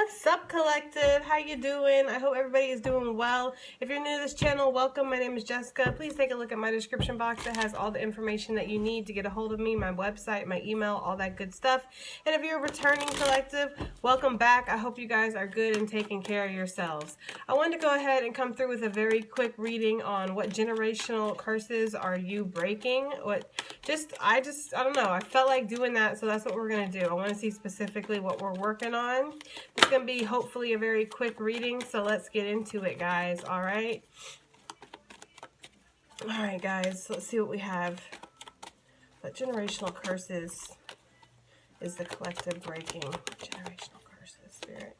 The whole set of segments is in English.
What's up, collective? How you doing? I hope everybody is doing well. If you're new to this channel, welcome. My name is Jessica. Please take a look at my description box. It has all the information that you need to get a hold of me, my website, my email, all that good stuff. And if you're a returning collective, welcome back. I hope you guys are good and taking care of yourselves. I wanted to go ahead and come through with a very quick reading on what generational curses are you breaking. I don't know. I felt like doing that, so that's what we're going to do. I want to see specifically what we're working on. It's going to be hopefully a very quick reading, so let's get into it, guys. All right, guys, let's see what we have. What generational curses is the collective breaking? Generational curses, Spirit.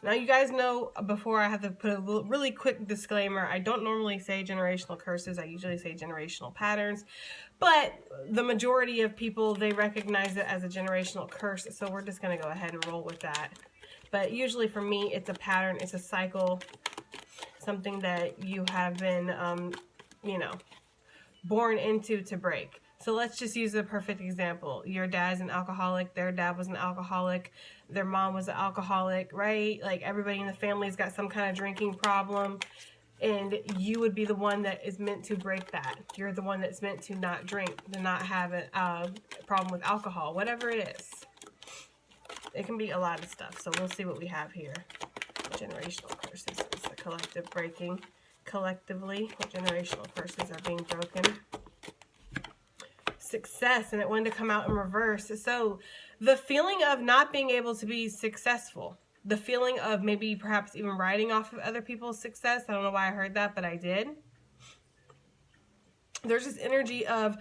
Now, you guys know, before I have to put a really quick disclaimer, I don't normally say generational curses. I usually say generational patterns. But the majority of people, they recognize it as a generational curse. So we're just going to go ahead and roll with that. But usually for me, it's a pattern. It's a cycle. Something that you have been, born into to break. So let's just use a perfect example. Your dad's an alcoholic, their dad was an alcoholic, their mom was an alcoholic, right? Like everybody in the family's got some kind of drinking problem, and you would be the one that is meant to break that. You're the one that's meant to not drink, to not have a problem with alcohol, whatever it is. It can be a lot of stuff, so we'll see what we have here. Generational curses is the collective breaking. Collectively, what generational curses are being broken? Success, and it wanted to come out in reverse. So the feeling of not being able to be successful, the feeling of maybe perhaps even riding off of other people's success. I don't know why I heard that, but I did. There's this energy of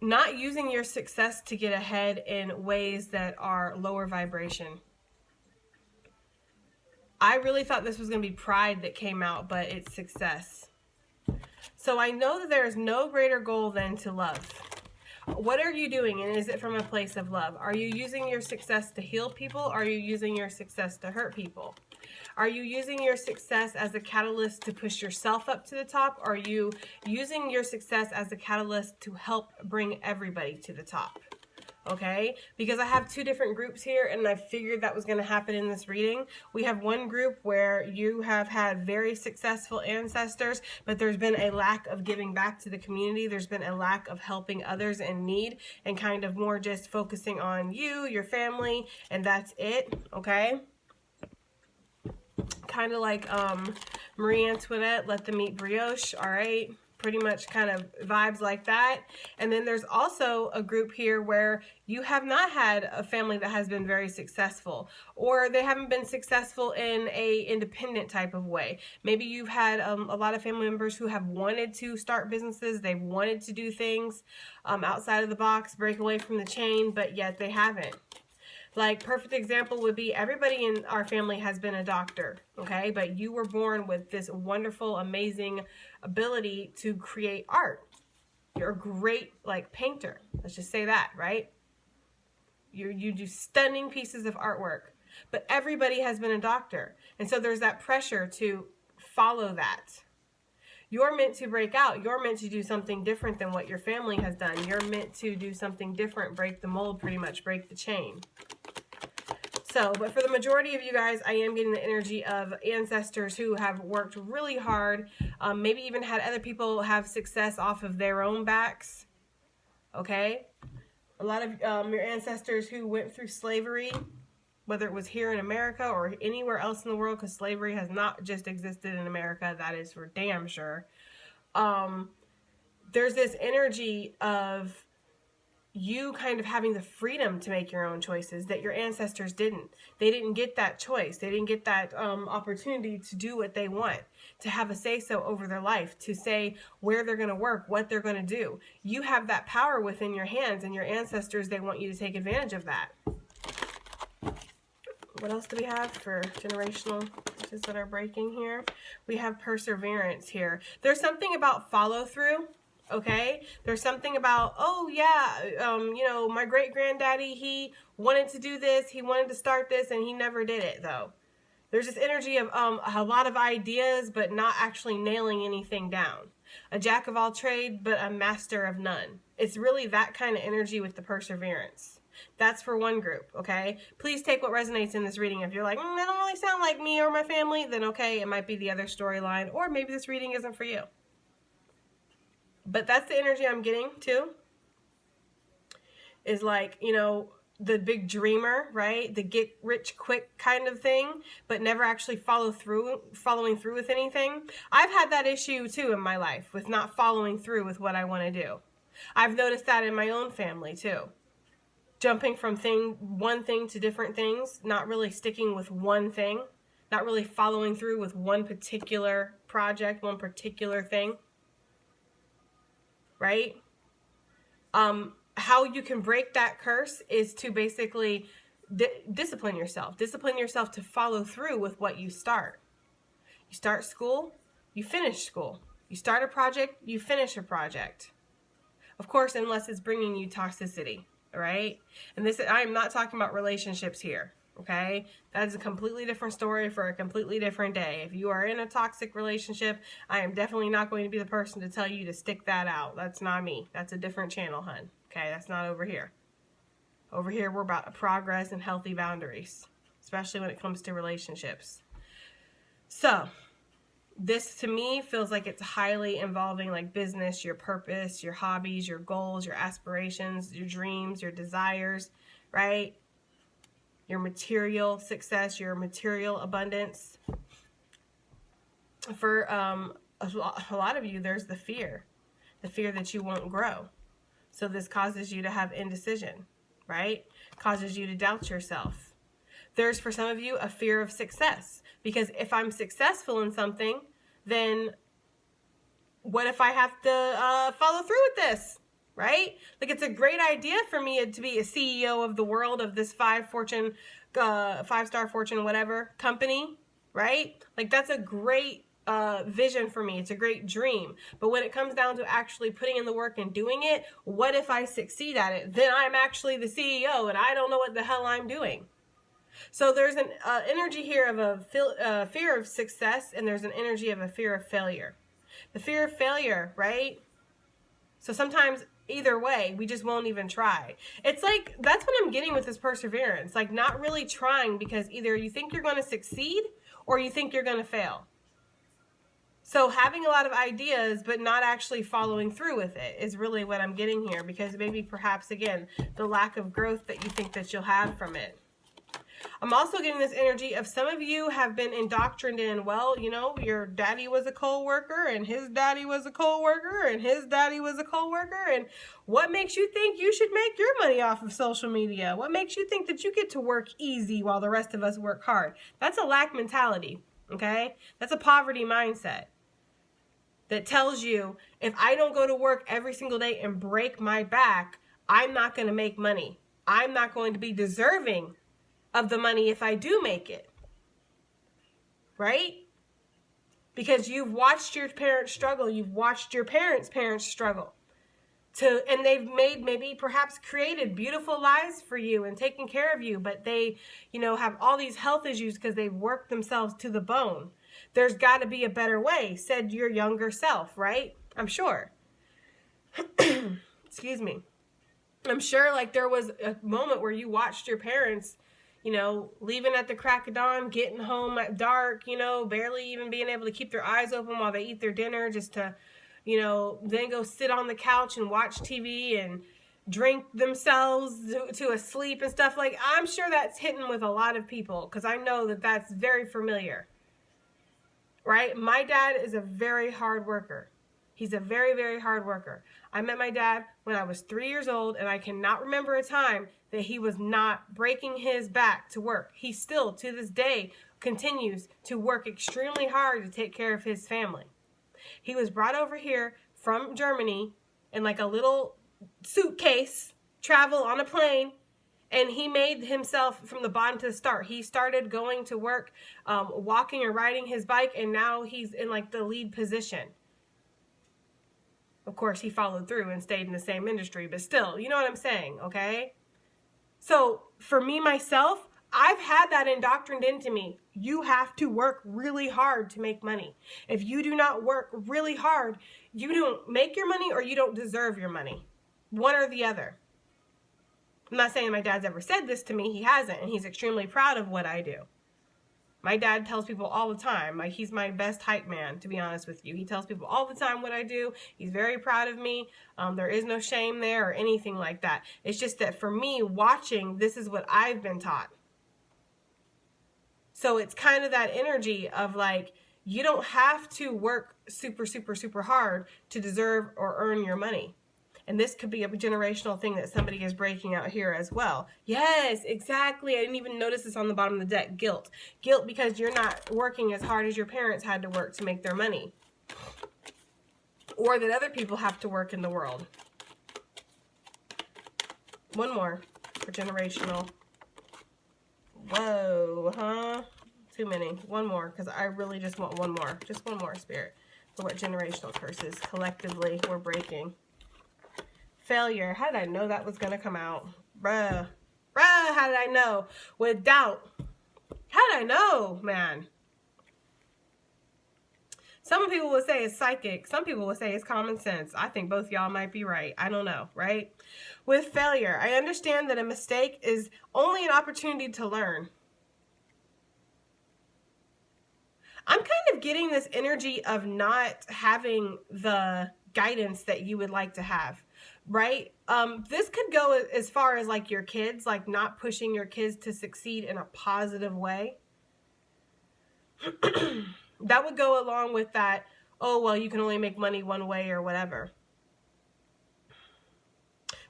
not using your success to get ahead in ways that are lower vibration. I really thought this was going to be pride that came out, but it's success. So I know that there is no greater goal than to love. What are you doing, and is it from a place of love? Are you using your success to heal people? Or are you using your success to hurt people? Are you using your success as a catalyst to push yourself up to the top? Or are you using your success as a catalyst to help bring everybody to the top? Okay, because I have two different groups here, and I figured that was going to happen in this reading. We have one group where you have had very successful ancestors, but there's been a lack of giving back to the community. There's been a lack of helping others in need, and kind of more just focusing on you, your family, and that's it. Okay, kind of like Marie Antoinette, let them eat brioche. All right, pretty much kind of vibes like that. And then there's also a group here where you have not had a family that has been very successful, or they haven't been successful in a independent type of way. Maybe you've had a lot of family members who have wanted to start businesses. They've wanted to do things outside of the box, break away from the chain, but yet they haven't. Like, perfect example would be everybody in our family has been a doctor, okay? But you were born with this wonderful, amazing ability to create art. You're a great, painter. Let's just say that, right? You do stunning pieces of artwork. But everybody has been a doctor. And so there's that pressure to follow that. You're meant to break out. You're meant to do something different than what your family has done. You're meant to do something different, break the mold, pretty much break the chain. So, but for the majority of you guys, I am getting the energy of ancestors who have worked really hard, maybe even had other people have success off of their own backs, okay? A lot of your ancestors who went through slavery, whether it was here in America or anywhere else in the world, because slavery has not just existed in America, that is for damn sure. There's this energy of you kind of having the freedom to make your own choices that your ancestors didn't. They didn't get that choice. They didn't get that opportunity to do what they want, to have a say-so over their life, to say where they're going to work, what they're going to do. You have that power within your hands, and your ancestors, they want you to take advantage of that. What else do we have for generational curses that are breaking here? We have perseverance here. There's something about follow-through. Okay, there's something about, oh yeah, my great-granddaddy, he wanted to do this, he wanted to start this, and he never did it, though. There's this energy of a lot of ideas, but not actually nailing anything down. A jack of all trades, but a master of none. It's really that kind of energy with the perseverance. That's for one group, okay? Please take what resonates in this reading. If you're like, that don't really sound like me or my family, then okay, it might be the other storyline, or maybe this reading isn't for you. But that's the energy I'm getting too. Is like, you know, the big dreamer, right? The get rich quick kind of thing, but never actually following through with anything. I've had that issue too in my life with not following through with what I want to do. I've noticed that in my own family too. Jumping from one thing to different things, not really sticking with one thing, not really following through with one particular project, one particular thing, right? How you can break that curse is to basically discipline yourself. Discipline yourself to follow through with what you start. You start school, you finish school. You start a project, you finish a project. Of course, unless it's bringing you toxicity, right? And I'm not talking about relationships here, okay? That is a completely different story for a completely different day. If you are in a toxic relationship, I am definitely not going to be the person to tell you to stick that out. That's not me. That's a different channel, hun. Okay, that's not over here. Over here, we're about progress and healthy boundaries, especially when it comes to relationships. So, this to me feels like it's highly involving like business, your purpose, your hobbies, your goals, your aspirations, your dreams, your desires, right? Your material success, your material abundance. For a lot of you, there's the fear that you won't grow. So this causes you to have indecision, right? Causes you to doubt yourself. There's, for some of you, a fear of success. Because if I'm successful in something, then what if I have to follow through with this, right? Like, it's a great idea for me to be a CEO of the world of this five-star Fortune whatever company, right? Like, that's a great vision for me. It's a great dream. But when it comes down to actually putting in the work and doing it, what if I succeed at it? Then I'm actually the CEO and I don't know what the hell I'm doing. So there's an energy here of a fear of success, and there's an energy of a fear of failure. The fear of failure, right? So sometimes either way, we just won't even try. It's like, that's what I'm getting with this perseverance. Like, not really trying because either you think you're going to succeed or you think you're going to fail. So having a lot of ideas but not actually following through with it is really what I'm getting here, because maybe perhaps, again, the lack of growth that you think that you'll have from it. I'm also getting this energy of some of you have been indoctrined in, well, you know, your daddy was a co-worker and his daddy was a co-worker and his daddy was a co-worker. And what makes you think you should make your money off of social media? What makes you think that you get to work easy while the rest of us work hard? That's a lack mentality, okay? That's a poverty mindset that tells you, if I don't go to work every single day and break my back, I'm not going to make money. I'm not going to be deserving of the money if I do make it, right? Because you've watched your parents struggle, you've watched your parents' struggle, and they've made, maybe perhaps created beautiful lives for you and taken care of you, but they, you know, have all these health issues because they've worked themselves to the bone. There's got to be a better way, said your younger self, right? I'm sure. Excuse me. I'm sure like there was a moment where you watched your parents, you know, leaving at the crack of dawn, getting home at dark, you know, barely even being able to keep their eyes open while they eat their dinner, just to, you know, then go sit on the couch and watch TV and drink themselves to a sleep and stuff. Like, I'm sure that's hitting with a lot of people, because I know that that's very familiar, right? My dad is a very hard worker. He's a very, very hard worker. I met my dad when I was 3 years old, and I cannot remember a time that he was not breaking his back to work. He still, to this day, continues to work extremely hard to take care of his family. He was brought over here from Germany in like a little suitcase, travel on a plane, and he made himself from the bottom to the start. He started going to work, walking or riding his bike, and now he's in like the lead position. Of course, he followed through and stayed in the same industry, but still, you know what I'm saying, okay? So for me, myself, I've had that indoctrined into me. You have to work really hard to make money. If you do not work really hard, you don't make your money or you don't deserve your money. One or the other. I'm not saying my dad's ever said this to me. He hasn't, and he's extremely proud of what I do. My dad tells people all the time, like, he's my best hype man, to be honest with you. He tells people all the time what I do. He's very proud of me. There is no shame there or anything like that. It's just that for me, watching, this is what I've been taught. So it's kind of that energy of like, you don't have to work super, super, super hard to deserve or earn your money. And this could be a generational thing that somebody is breaking out here as well. Yes, exactly. I didn't even notice this on the bottom of the deck. Guilt. Guilt because you're not working as hard as your parents had to work to make their money. Or that other people have to work in the world. One more for generational. Whoa, huh? Too many. One more, because I really just want one more. Just one more, Spirit. For what generational curses collectively we're breaking. Failure. How did I know that was going to come out? Bruh. How did I know? With doubt. How did I know, man? Some people would say it's psychic. Some people would say it's common sense. I think both y'all might be right. I don't know, right? With failure, I understand that a mistake is only an opportunity to learn. I'm kind of getting this energy of not having the guidance that you would like to have, right? This could go as far as like your kids, like not pushing your kids to succeed in a positive way. That would go along with that, oh, well, you can only make money one way or whatever.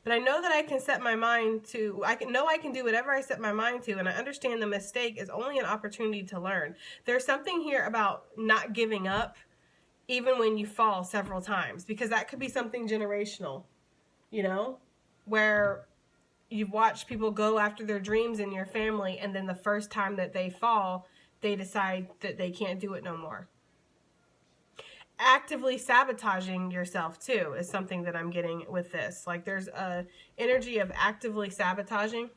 But I know that I can set my mind to, I can do whatever I set my mind to, and I understand the mistake is only an opportunity to learn. There's something here about not giving up, even when you fall several times, because that could be something generational, you know, where you've watched people go after their dreams in your family, and then the first time that they fall, they decide that they can't do it no more. Actively sabotaging yourself too is something that I'm getting with this. Like there's a energy of actively sabotaging.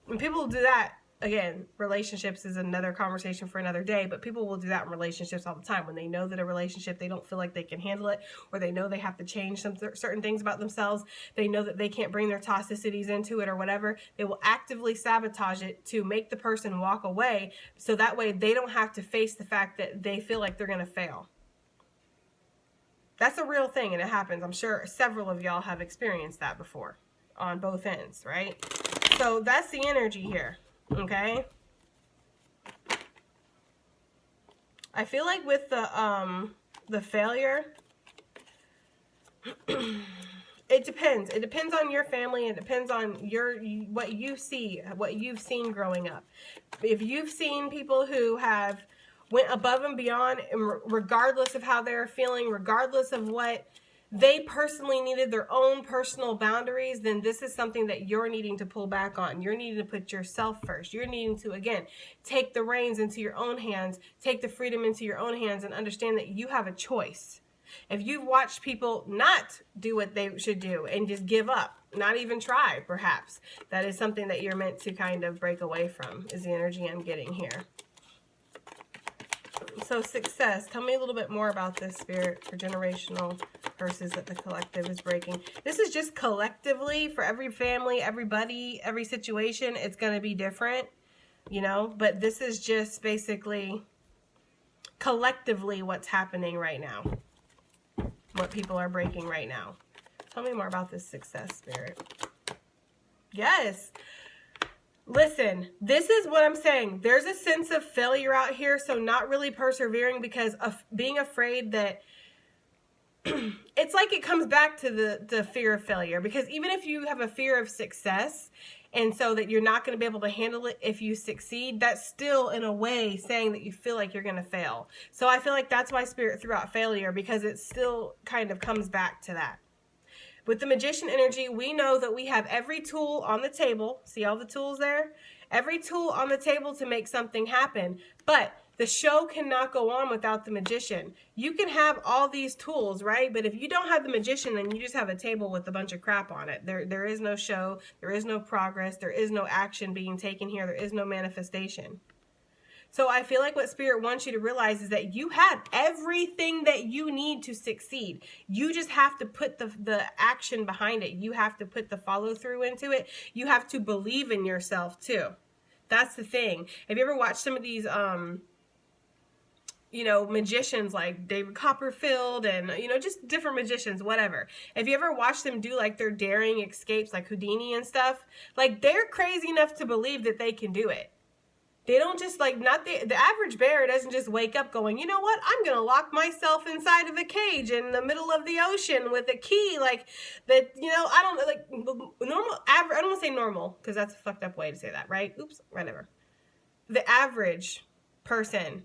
And people do that. Again, relationships is another conversation for another day, but people will do that in relationships all the time. When they know that a relationship, they don't feel like they can handle it, or they know they have to change some certain things about themselves, they know that they can't bring their toxicities into it or whatever, they will actively sabotage it to make the person walk away, so that way they don't have to face the fact that they feel like they're going to fail. That's a real thing, and it happens. I'm sure several of y'all have experienced that before on both ends, right? So that's the energy here. Okay. I feel like with the failure, it depends. It depends on your family. It depends on what you see, what you've seen growing up. If you've seen people who have went above and beyond, regardless of how they're feeling, regardless of what they personally needed, their own personal boundaries, then this is something that you're needing to pull back on. You're needing to put yourself first. You're needing to, again, take the reins into your own hands, take the freedom into your own hands, and understand that you have a choice. If you've watched people not do what they should do and just give up, not even try, perhaps, that is something that you're meant to kind of break away from, is the energy I'm getting here. So success, tell me a little bit more about this, Spirit, for generational curses that the collective is breaking. This is just collectively for every family, everybody, every situation. It's going to be different, you know, but this is just basically collectively what's happening right now, what people are breaking right now. Tell me more about this success, Spirit. Yes. Listen, this is what I'm saying. There's a sense of failure out here, so not really persevering because of being afraid that it's like it comes back to the fear of failure. Because even if you have a fear of success and so that you're not going to be able to handle it if you succeed, that's still in a way saying that you feel like you're going to fail. So I feel like that's why Spirit threw out failure, because it still kind of comes back to that. With the Magician energy, we know that we have every tool on the table. See all the tools there? Every tool on the table to make something happen. But the show cannot go on without the Magician. You can have all these tools, right? But if you don't have the Magician, then you just have a table with a bunch of crap on it. There is no show. There is no progress. There is no action being taken here. There is no manifestation. So I feel like what Spirit wants you to realize is that you have everything that you need to succeed. You just have to put the action behind it. You have to put the follow through into it. You have to believe in yourself too. That's the thing. Have you ever watched some of these, you know, magicians like David Copperfield and, you know, just different magicians, whatever. If you ever watched them do like their daring escapes, like Houdini and stuff, like they're crazy enough to believe that they can do it. They don't just like, not the average bear doesn't just wake up going, you know what, I'm going to lock myself inside of a cage in the middle of the ocean with a key, like that, you know, I don't like normal, average, I don't want to say normal because that's a fucked up way to say that, right? Oops, whatever. The average person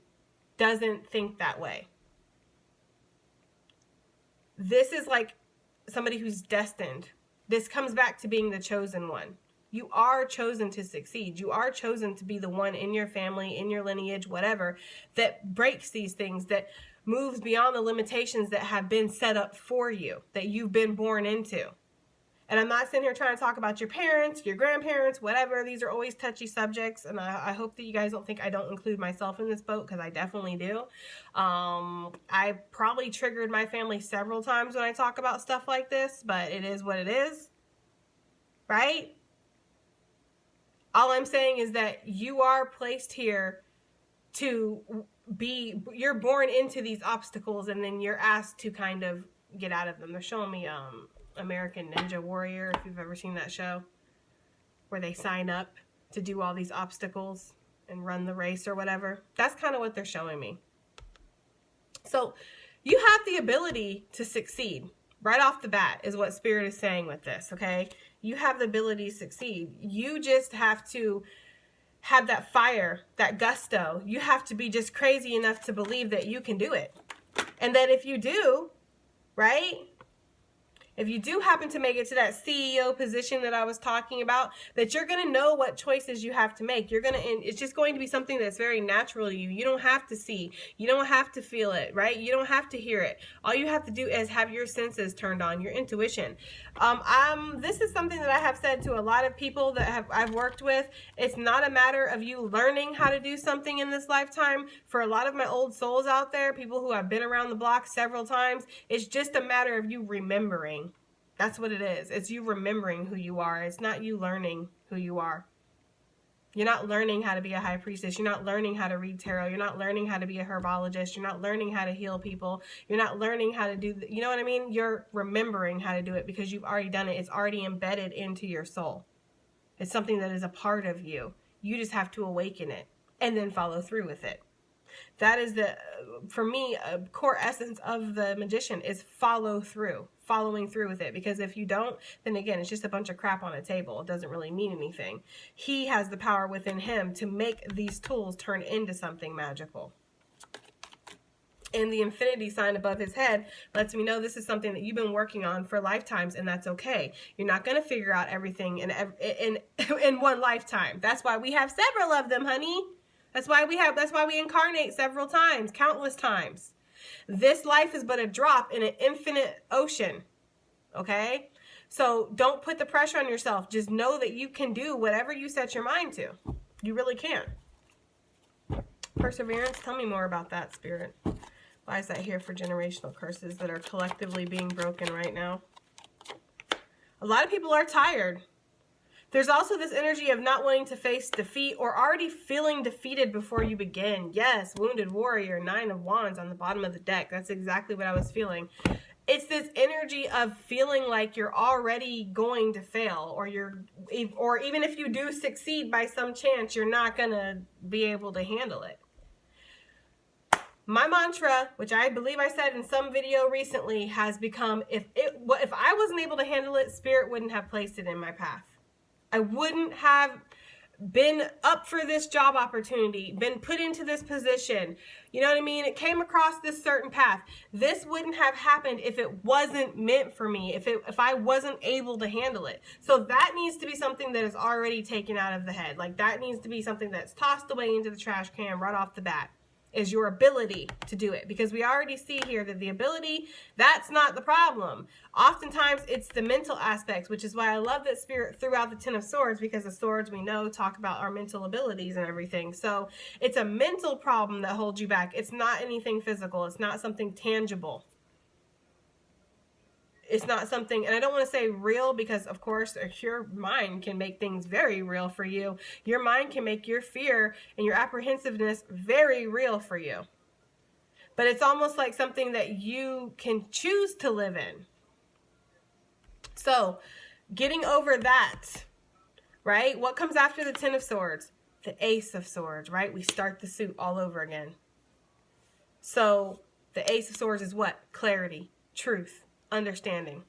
doesn't think that way. This is like somebody who's destined. This comes back to being the chosen one. You are chosen to succeed. You are chosen to be the one in your family, in your lineage, whatever, that breaks these things, that moves beyond the limitations that have been set up for you, that you've been born into. And I'm not sitting here trying to talk about your parents, your grandparents, whatever. These are always touchy subjects. And I hope that you guys don't think I don't include myself in this boat, because I definitely do. I probably triggered my family several times when I talk about stuff like this, but it is what it is, right? All I'm saying is that you are placed here to be, you're born into these obstacles and then you're asked to kind of get out of them. They're showing me American Ninja Warrior, if you've ever seen that show, where they sign up to do all these obstacles and run the race or whatever. That's kind of what they're showing me. So you have the ability to succeed. Right off the bat is what Spirit is saying with this, okay? You have the ability to succeed. You just have to have that fire, that gusto. You have to be just crazy enough to believe that you can do it. And that if you do, right? If you do happen to make it to that CEO position that I was talking about, that you're going to know what choices you have to make. You're going to, it's just going to be something that's very natural to you. You don't have to see. You don't have to feel it, right? You don't have to hear it. All you have to do is have your senses turned on, your intuition. This is something that I have said to a lot of people that I've worked with. It's not a matter of you learning how to do something in this lifetime. For a lot of my old souls out there, people who have been around the block several times, it's just a matter of you remembering. That's what it is. It's you remembering who you are. It's not you learning who you are. You're not learning how to be a high priestess. You're not learning how to read tarot. You're not learning how to be a herbologist. You're not learning how to heal people. You're not learning how to do, you know what I mean? You're remembering how to do it because you've already done it. It's already embedded into your soul. It's something that is a part of you. You just have to awaken it and then follow through with it. That is the, for me, a core essence of the magician is follow through, following through with it. Because if you don't, then again, it's just a bunch of crap on a table. It doesn't really mean anything. He has the power within him to make these tools turn into something magical. And the infinity sign above his head lets me know this is something that you've been working on for lifetimes, and that's okay. You're not going to figure out everything in one lifetime. That's why we have several of them, honey. That's why we incarnate several times, countless times. This life is but a drop in an infinite ocean, okay? So don't put the pressure on yourself. Just know that you can do whatever you set your mind to. You really can. Perseverance, tell me more about that, Spirit. Why is that here for generational curses that are collectively being broken right now? A lot of people are tired. There's also this energy of not wanting to face defeat or already feeling defeated before you begin. Yes, Wounded Warrior, 9 of Wands on the bottom of the deck. That's exactly what I was feeling. It's this energy of feeling like you're already going to fail, or even if you do succeed by some chance, you're not going to be able to handle it. My mantra, which I believe I said in some video recently, has become, if I wasn't able to handle it, Spirit wouldn't have placed it in my path. I wouldn't have been up for this job opportunity, been put into this position. You know what I mean? It came across this certain path. This wouldn't have happened if it wasn't meant for me, if I wasn't able to handle it. So that needs to be something that is already taken out of the head. Like that needs to be something that's tossed away into the trash can right off the bat. is your ability to do it, because we already see here that the ability, that's not the problem. Oftentimes it's the mental aspects, which is why I love that Spirit threw out the Ten of Swords, because the swords, we know, talk about our mental abilities and everything. So it's a mental problem that holds you back. It's not anything physical. It's not something tangible. It's not something, and I don't want to say real, because of course your mind can make things very real for you. Your mind can make your fear and your apprehensiveness very real for you. But it's almost like something that you can choose to live in. So getting over that, right? What comes after the Ten of Swords? The Ace of Swords, right? We start the suit all over again. So the Ace of Swords is what? Clarity, truth, understanding,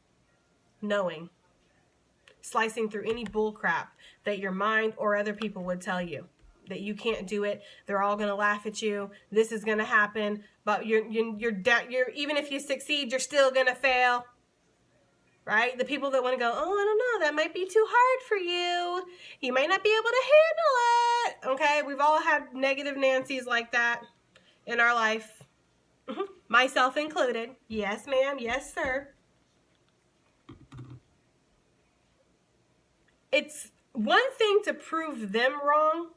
knowing, slicing through any bull crap that your mind or other people would tell you that you can't do it. They're all going to laugh at you. This is going to happen, but you're even if you succeed, you're still going to fail. Right? The people that want to go, oh, I don't know, that might be too hard for you. You might not be able to handle it. Okay? We've all had negative Nancy's like that in our life. Myself included. Yes, ma'am. Yes, sir. It's one thing to prove them wrong,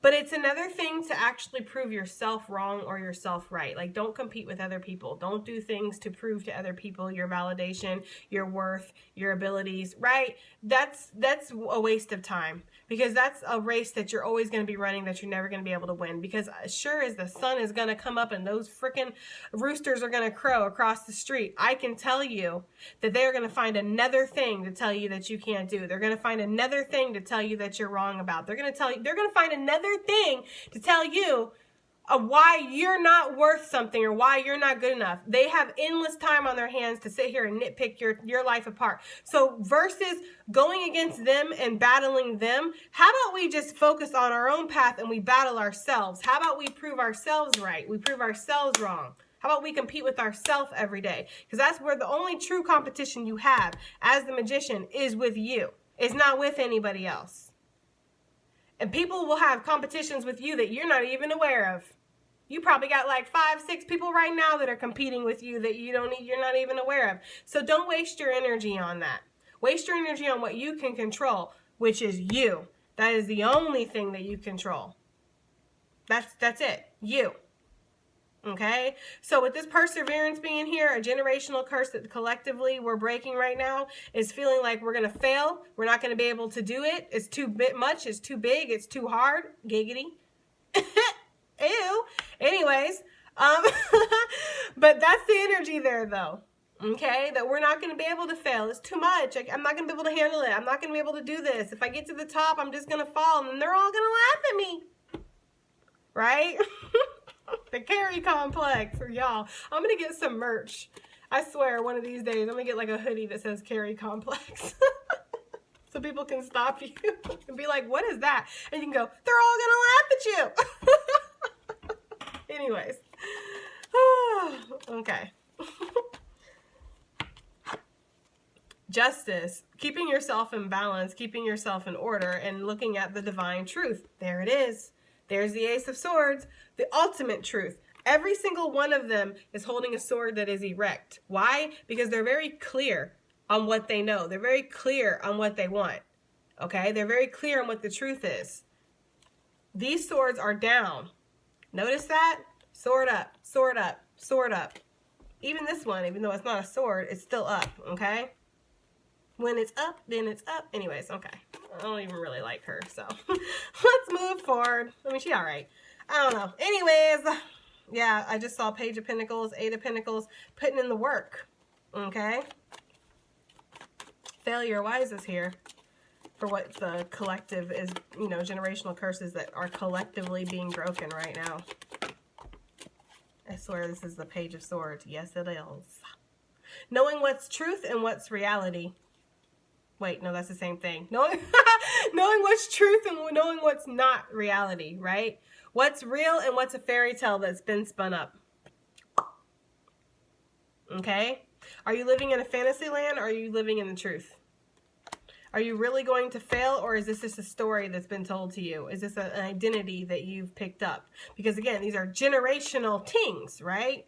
but it's another thing to actually prove yourself wrong or yourself right. Like, don't compete with other people. Don't do things to prove to other people your validation, your worth, your abilities, right? That's a waste of time, because that's a race that you're always going to be running that you're never going to be able to win, because sure as the sun is going to come up and those freaking roosters are going to crow across the street, I can tell you that they're going to find another thing to tell you that you can't do. They're going to find another thing to tell you that you're wrong about. They're going to find another thing to tell you why you're not worth something or why you're not good enough. They have endless time on their hands to sit here and nitpick your life apart. So versus going against them and battling them, how about we just focus on our own path and we battle ourselves? How about we prove ourselves right? We prove ourselves wrong. How about we compete with ourselves every day? Because that's where the only true competition you have as the magician is with you. It's not with anybody else. And people will have competitions with you that you're not even aware of. You probably got like 5, 6 people right now that are competing with you that you're not even aware of. So don't waste your energy on that. Waste your energy on what you can control, which is you. That is the only thing that you control. That's it. You. Okay? So with this perseverance being here, a generational curse that collectively we're breaking right now is feeling like we're going to fail. We're not going to be able to do it. It's too much. It's too big. It's too hard. Giggity. Ew. Anyways, but that's the energy there though. Okay? That we're not going to be able to fail. It's too much. I'm not going to be able to handle it. I'm not going to be able to do this. If I get to the top, I'm just going to fall and they're all going to laugh at me. Right? The Carrie complex for y'all. I'm going to get some merch. I swear one of these days I'm going to get like a hoodie that says Carrie complex. So people can stop you and be like, what is that? And you can go, they're all going to laugh at you. Anyways. Okay. Justice. Keeping yourself in balance, keeping yourself in order, and looking at the divine truth. There it is. There's the Ace of Swords, the ultimate truth. Every single one of them is holding a sword that is erect. Why? Because they're very clear on what they know. They're very clear on what they want. Okay? They're very clear on what the truth is. These swords are down. Notice that? Sword up, sword up, sword up. Even this one, even though it's not a sword, it's still up. Okay? When it's up, then it's up. Anyways, okay. I don't even really like her, so let's move forward. I mean, she all right. I don't know. Anyways, yeah, I just saw Page of Pentacles, 8 of Pentacles, putting in the work. Okay? Failure Wise is here for what the collective is, you know, generational curses that are collectively being broken right now. I swear this is the Page of Swords. Yes, it is. Knowing what's truth and what's reality. Wait, no, that's the same thing. Knowing what's truth and knowing what's not reality, right? What's real and what's a fairy tale that's been spun up. Okay? Are you living in a fantasy land or are you living in the truth? Are you really going to fail, or is this just a story that's been told to you? Is this an identity that you've picked up? Because again, these are generational things, right?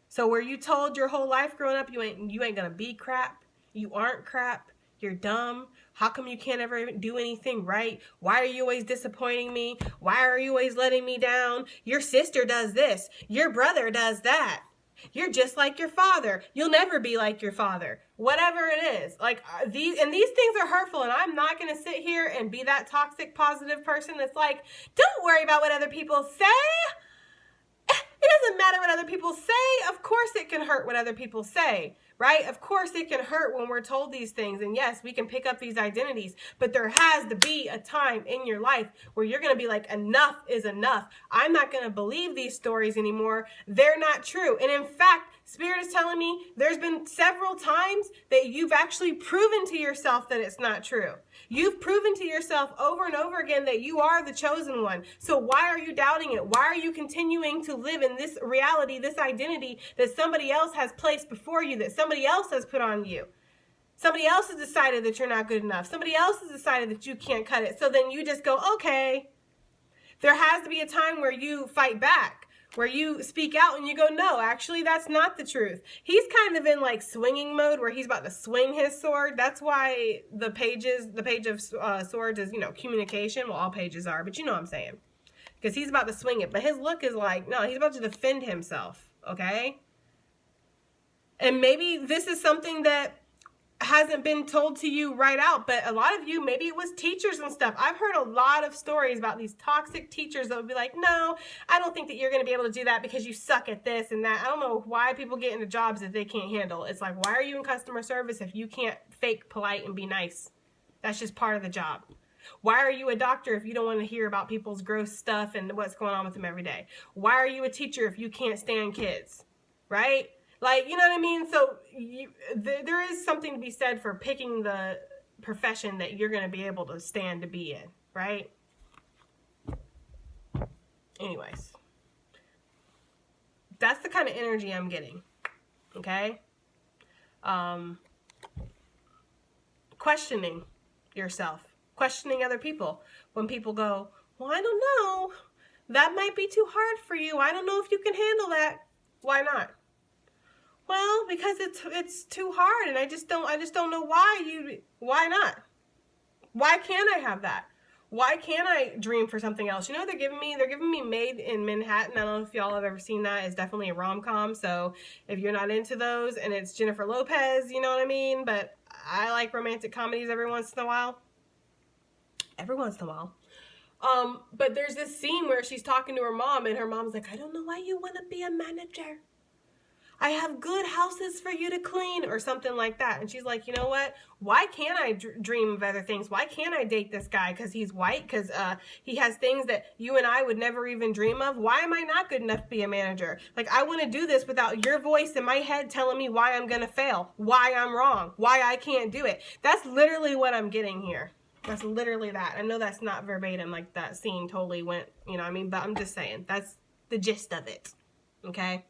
So were you told your whole life growing up you ain't gonna be crap, you aren't crap, you're dumb, how come you can't ever do anything right? Why are you always disappointing me? Why are you always letting me down? Your sister does this, your brother does that. You're just like your father. You'll never be like your father. Whatever it is. Like these things are hurtful, and I'm not going to sit here and be that toxic positive person that's like, don't worry about what other people say. It doesn't matter what other people say. Of course it can hurt what other people say, right? Of course it can hurt when we're told these things. And yes, we can pick up these identities, but there has to be a time in your life where you're going to be like, enough is enough. I'm not going to believe these stories anymore. They're not true. And in fact, Spirit is telling me there's been several times that you've actually proven to yourself that it's not true. You've proven to yourself over and over again that you are the chosen one. So why are you doubting it? Why are you continuing to live in this reality, this identity that somebody else has placed before you, that somebody else has put on you? Somebody else has decided that you're not good enough. Somebody else has decided that you can't cut it. So then you just go, okay. There has to be a time where you fight back, where you speak out and you go, no, actually, that's not the truth. He's kind of in like swinging mode where he's about to swing his sword. That's why the page of swords is, communication. Well, all pages are, but you know what I'm saying. Because he's about to swing it. But his look is like, no, he's about to defend himself, okay? And maybe this is something that hasn't been told to you right out, but a lot of you, maybe it was teachers and stuff. I've heard a lot of stories about these toxic teachers that would be like, no, I don't think that you're going to be able to do that because you suck at this and that. I don't know why people get into jobs that they can't handle. It's like, why are you in customer service if you can't fake polite and be nice? That's just part of the job. Why are you a doctor if you don't want to hear about people's gross stuff and what's going on with them every day? Why are you a teacher if you can't stand kids, right? Like, you know what I mean? So there is something to be said for picking the profession that you're going to be able to stand to be in, right? Anyways, that's the kind of energy I'm getting, okay? Questioning yourself, questioning other people. When people go, well, I don't know, that might be too hard for you. I don't know if you can handle that. Why not? Well, because it's too hard, and I just don't know why not? Why can't I have that? Why can't I dream for something else? You know what they're giving me? They're giving me Made in Manhattan. I don't know if y'all have ever seen that. It's definitely a rom-com, so if you're not into those, and it's Jennifer Lopez, you know what I mean? But I like romantic comedies every once in a while. Every once in a while. But there's this scene where she's talking to her mom, and her mom's like, I don't know why you want to be a manager. I have good houses for you to clean, or something like that. And she's like, you know what? Why can't I dream of other things? Why can't I date this guy? Because he's white? Because he has things that you and I would never even dream of? Why am I not good enough to be a manager? Like, I want to do this without your voice in my head telling me why I'm going to fail, why I'm wrong, why I can't do it. That's literally what I'm getting here. That's literally that. I know that's not verbatim, like that scene totally went, you know what I mean? But I'm just saying, that's the gist of it, okay?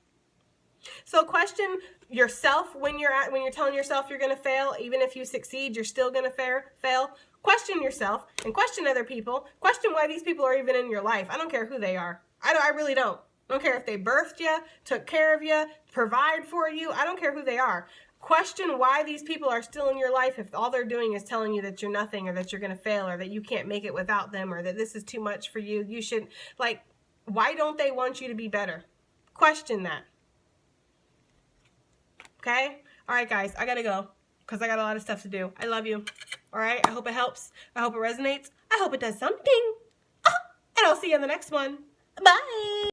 So question yourself when you're telling yourself you're going to fail. Even if you succeed, you're still going to fail. Question yourself and question other people. Question why these people are even in your life. I don't care who they are. I really don't. I don't care if they birthed you, took care of you, provide for you. I don't care who they are. Question why these people are still in your life if all they're doing is telling you that you're nothing, or that you're going to fail, or that you can't make it without them, or that this is too much for you. You should, like, why don't they want you to be better? Question that. Okay? All right, guys, I got to go because I got a lot of stuff to do. I love you. All right? I hope it helps. I hope it resonates. I hope it does something. And I'll see you in the next one. Bye.